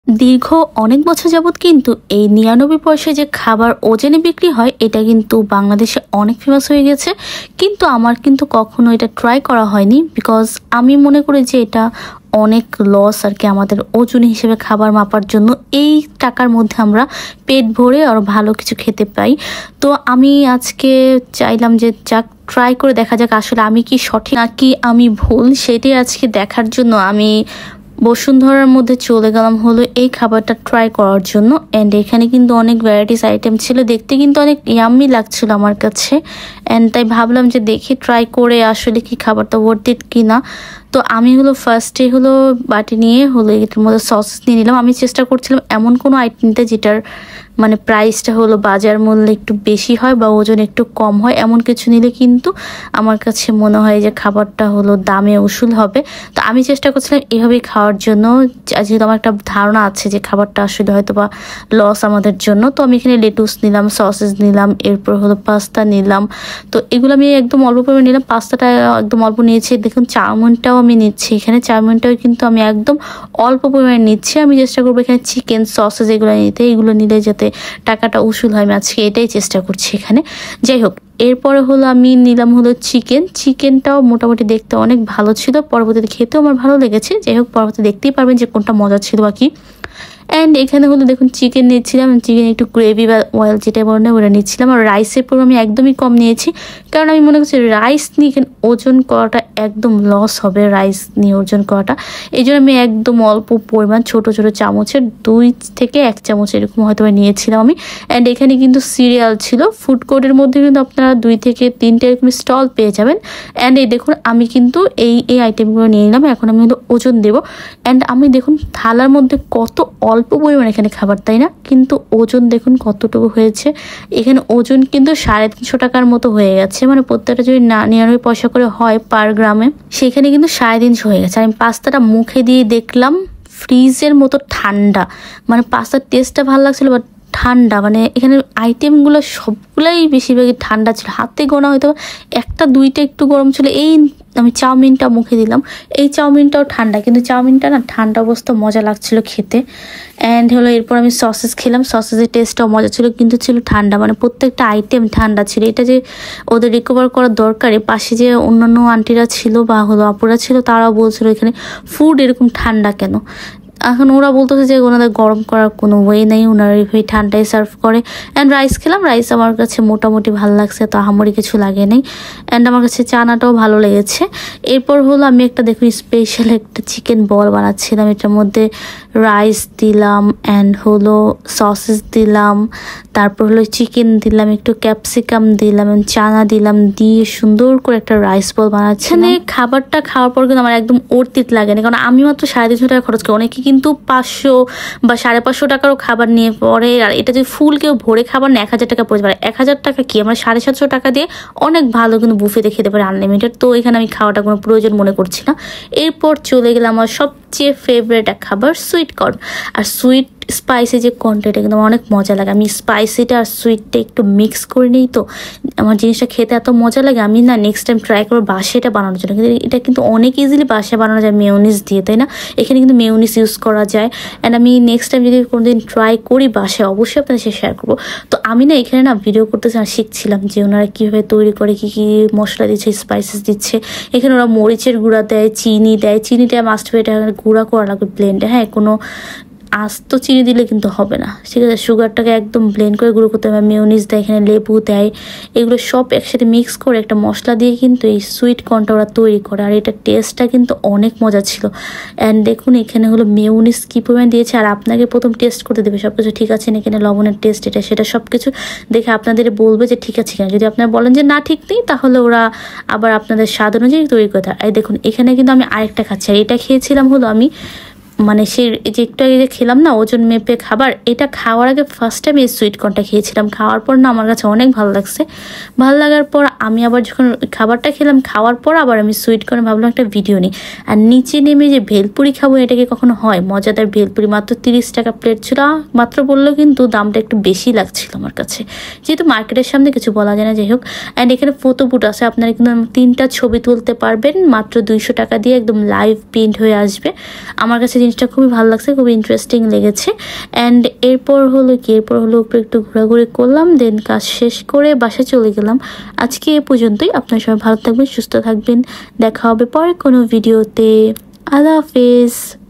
দীর্ঘ অনেক বছর যাবৎ কিন্তু এই ৯৯ পয়সায় যে খাবার ওজনে বিক্রি হয় এটা কিন্তু বাংলাদেশে অনেক ফেমাস হয়ে গেছে। কিন্তু আমার কিন্তু কখনো এটা ট্রাই করা হয়নি, বিকজ আমি মনে করি যে এটা অনেক লস আর কি আমাদের ওজন হিসেবে খাবার মাপার জন্য। এই টাকার মধ্যে আমরা পেট ভরে আর ভালো কিছু খেতে পাই। তো আমি আজকে চাইলাম যে যাক ট্রাই করে দেখা যাক আসলে আমি কি সঠিক নাকি আমি ভুল, সেটাই আজকে দেখার জন্য আমি বসুন্ধরার মধ্যে চলে গেলাম হলো এই খাবারটা ট্রাই করার জন্য। অ্যান্ড এখানে কিন্তু অনেক ভ্যারাইটিস আইটেম ছিল, দেখতে কিন্তু অনেক ইয়াম্মি লাগছিল আমার কাছে। অ্যান্ড তাই ভাবলাম যে দেখি ট্রাই করে আসলে কি খাবারটা ওয়ার্থ ইট কিনা। তো আমি হলো ফার্স্টে হলো বাটি নিয়ে হলো এটার মধ্যে সসেস নিয়ে নিলাম। আমি চেষ্টা করছিলাম এমন কোনো আইটেম নিতে যেটার মানে প্রাইসটা হলো বাজার মূল্যে একটু বেশি হয় বা ওজন একটু কম হয়, এমন কিছু নিলে কিন্তু আমার কাছে মনে হয় যে খাবারটা হলো দামে উসুল হবে। তো আমি চেষ্টা করছিলাম এভাবেই খাওয়ার জন্য, যেহেতু আমার একটা ধারণা আছে যে খাবারটা আসলে হয়তো বা লস আমাদের জন্য। তো আমি এখানে লেটুস নিলাম, সসেস নিলাম, এরপর হলো পাস্তা নিলাম। তো এগুলো আমি একদম অল্প পরিমাণে নিলাম, পাস্তাটা একদম অল্প নিয়েছি। দেখুন চাউমিনটাও আমি নিচ্ছি, এখানে চাউমিনটাও কিন্তু আমি একদম অল্প পরিমাণে নিচ্ছি। আমি চেষ্টা করবো এখানে চিকেন সসেস এগুলো নিতে, এগুলো নিলে যাতে টাকাটা উসুল হয়, আমি আজকে এটাই চেষ্টা করছি এখানে। যাই হোক, এরপরে হলো আমি নিলাম হলো চিকেনটাও মোটামুটি দেখতে অনেক ভালো ছিল, পরবর্তীতে খেতেও আমার ভালো লেগেছে। যাই হোক, পরবর্তীতে দেখতেই পারবেন যে কোনটা মজা ছিল বা কি। অ্যান্ড এখানে হলো দেখুন চিকেন নিচ্ছিলাম, চিকেন একটু গ্রেভি বা অয়েল যেটা বলে ওটা নিচ্ছিলাম। আর রাইসের পরিমাণ আমি একদমই কম নিয়েছি, কারণ আমি মনে করছি রাইস নিয়ে এখানে ওজন করাটা একদম লস হবে, রাইস নিয়ে ওজন করাটা। এই জন্য আমি একদম অল্প পরিমাণ ছোট ছোট চামচের 2 থেকে 1 চামচ এরকম হয়তো নিয়েছিলাম আমি। অ্যান্ড এখানে কিন্তু সিরিয়াল ছিল, ফুড কোর্টের মধ্যে কিন্তু আপনারা 2 থেকে 3টে এরকম স্টল পেয়ে যাবেন। অ্যান্ড এই দেখুন আমি কিন্তু এই আইটেমগুলো নিয়ে নিলাম। এখন আমি হলো ওজন দেবো। অ্যান্ড আমি দেখুন থালার মধ্যে কত অল্প পরিমাণ এখানে খাবার, তাই না? কিন্তু ওজন দেখুন কতটুকু হয়েছে। এখানে ওজন কিন্তু 350 টাকার মতো হয়ে গেছে, মানে প্রত্যেকটা যদি 99 পয়সা করে হয় পার গ্রামে, সেখানে কিন্তু 350 হয়ে গেছে। আমি পাস্তাটা মুখে দিয়ে দেখলাম ফ্রিজের মতো ঠান্ডা, মানে পাস্তার টেস্টটা ভালো লাগছিল বাট ঠান্ডা, মানে এখানে আইটেমগুলো সবগুলাই বেশিরভাগই ঠান্ডা ছিল। হাতে গোনা হয়তো 1টা 2টা একটু গরম ছিল। এই আমি চাউমিনটা মুখে দিলাম, এই চাউমিনটাও ঠান্ডা, কিন্তু চাউমিনটা না ঠান্ডা অবস্থা মজা লাগছিল খেতে। অ্যান্ড হলো এরপর আমি সসেস খেলাম, সসেসের টেস্টটাও মজা ছিল কিন্তু ছিল ঠান্ডা, মানে প্রত্যেকটা আইটেম ঠান্ডা ছিল। এটা যে ওদের রিকভার করার দরকারে পাশে যে অন্যান্য আন্টিরা ছিল বা হলো আপুরা ছিল, তারাও বলছিল এখানে ফুড এরকম ঠান্ডা কেন। এখন ওরা বলতেছে যে ওনাদের গরম করার কোনো ওয়ে নেই, ওনারা এইভাবে ঠান্ডায় সার্ভ করে। অ্যান্ড রাইস খেলাম, রাইস আমার কাছে মোটামুটি ভালো লাগছে, তো আহামরি কিছু লাগে নেই। অ্যান্ড আমার কাছে চানাটাও ভালো লেগেছে। এরপর হলো আমি একটা দেখুন স্পেশাল একটা চিকেন বল বানাচ্ছিলাম, এটার মধ্যে রাইস দিলাম অ্যান্ড হলো সসেস দিলাম, তারপর হলো চিকেন দিলাম, একটু ক্যাপসিকাম দিলাম, চানা দিলাম, দিয়ে সুন্দর করে একটা রাইস বল বানাচ্ছি। মানে খাবারটা খাওয়ার পর কিন্তু আমার একদম অর্থিত লাগে না, কারণ আমি মাত্র 350 টাকা খরচ করি, অনেকে কিন্তু 500 বা 550 টাকারও খাবার নিয়ে পড়ে। আর এটা যদি ফুল কেউ ভরে খাবার না 1000 টাকা পড়ে পারে। 1000 টাকা কি, আমরা 750 টাকা দিয়ে অনেক ভালো কিন্তু বুফেতে খেতে পারি আনলিমিটেড। তো এখানে আমি খাওয়াটা কোনো প্রয়োজন মনে করছি না। এরপর চলে গেলাম আমার সবচেয়ে ফেভারিট এক খাবার, সুইট কর্ন। আর সুইট স্পাইসি যে কর্নটা এটা কিন্তু অনেক মজা লাগে। আমি স্পাইসিটা আর সুইটটা একটু মিক্স করে নিই, তো আমার জিনিসটা খেতে এত মজা লাগে। আমি না নেক্সট টাইম ট্রাই করবো বাসায় এটা বানানোর জন্য, কিন্তু এটা কিন্তু অনেক ইজিলি বাসায় বানানো যায় মেয়োনিজ দিয়ে, তাই না? এখানে কিন্তু মেয়োনিজ ইউজ করা যায়। অ্যান্ড আমি নেক্সট টাইম যদি কোনোদিন ট্রাই করি বাসায় অবশ্যই আপনাদের সাথে শেয়ার করবো। তো আমি না এখানে না ভিডিও করতেছি আর শিখছিলাম যে ওনারা কীভাবে তৈরি করে, কী কী মশলা দিচ্ছে, স্পাইসেস দিচ্ছে। এখানে ওরা মরিচের গুঁড়া দেয়, চিনি দেয়, চিনিটা মাস্ট বি এটা গুঁড়া করা লাগবে ব্লেন্ডে। হ্যাঁ, কোনো আস্ত চিনি দিলে কিন্তু হবে না, ঠিক আছে? সুগারটাকে একদম ব্লেন্ড করে গুঁড়ো করতে হবে। মেয়োনিজ দেয়, এখানে লেবু দেয়, এগুলো সব একসাথে মিক্স করে একটা মশলা দিয়ে কিন্তু এই সুইট কর্নটা ওরা তৈরি করে। আর এটা টেস্টটা কিন্তু অনেক মজা ছিল। অ্যান্ড দেখুন এখানে হলো মেয়োনিজ কী পরিমাণ দিয়েছে, আর আপনাকে প্রথম টেস্ট করতে দেবে সব কিছু ঠিক আছে না, এখানে লবণের টেস্ট এটা সেটা সব কিছু দেখে আপনাদের বলবে যে ঠিক আছে কিনা। যদি আপনারা বলেন যে না ঠিক নেই, তাহলে ওরা আবার আপনাদের স্বাদ অনুযায়ী তৈরি করে দেয়। এই দেখুন এখানে কিন্তু আমি আরেকটা খাচ্ছি, আর এটা খেয়েছিলাম হলো আমি মানে সে যে একটু আগে যে খেলাম না ওজন মেপে খাবার, এটা খাওয়ার আগে ফার্স্ট টাইম এই সুইট কর্নটা খেয়েছিলাম। খাওয়ার পর না আমার কাছে অনেক ভালো লাগছে। ভালো লাগার পর আমি আবার যখন খাবারটা খেলাম, খাওয়ার পর আবার আমি সুইট কর্নে ভাবলাম একটা ভিডিও নিই। আর নিচে নেমে যে ভেলপুরি খাবো, এটাকে কখনো হয়? মজাদার ভেলপুরি মাত্র 30 টাকা প্লেট ছিল। মাত্র বললো কিন্তু দামটা একটু বেশি লাগছিল আমার কাছে, যেহেতু মার্কেটের সামনে কিছু বলা যায় না। যাই হোক, অ্যান্ড এখানে ফটোবুট আছে, আপনারা কিন্তু 3টা ছবি তুলতে পারবেন মাত্র 200 টাকা দিয়ে, একদম লাইভ প্রিন্ট হয়ে আসবে। আমার কাছে জিনিসটা খুবই ভালো লাগছে, খুবই ইন্টারেস্টিং লেগেছে। অ্যান্ড এরপর হলো উপরে একটু ঘোরাঘুরি করলাম, দেন কাজ শেষ করে বাসায় চলে গেলাম। আজকে এ পর্যন্তই। আপনার সবাই ভালো থাকবেন, সুস্থ থাকবেন। দেখা হবে পরে কোনো ভিডিওতে। আল্লাহ হাফেজ।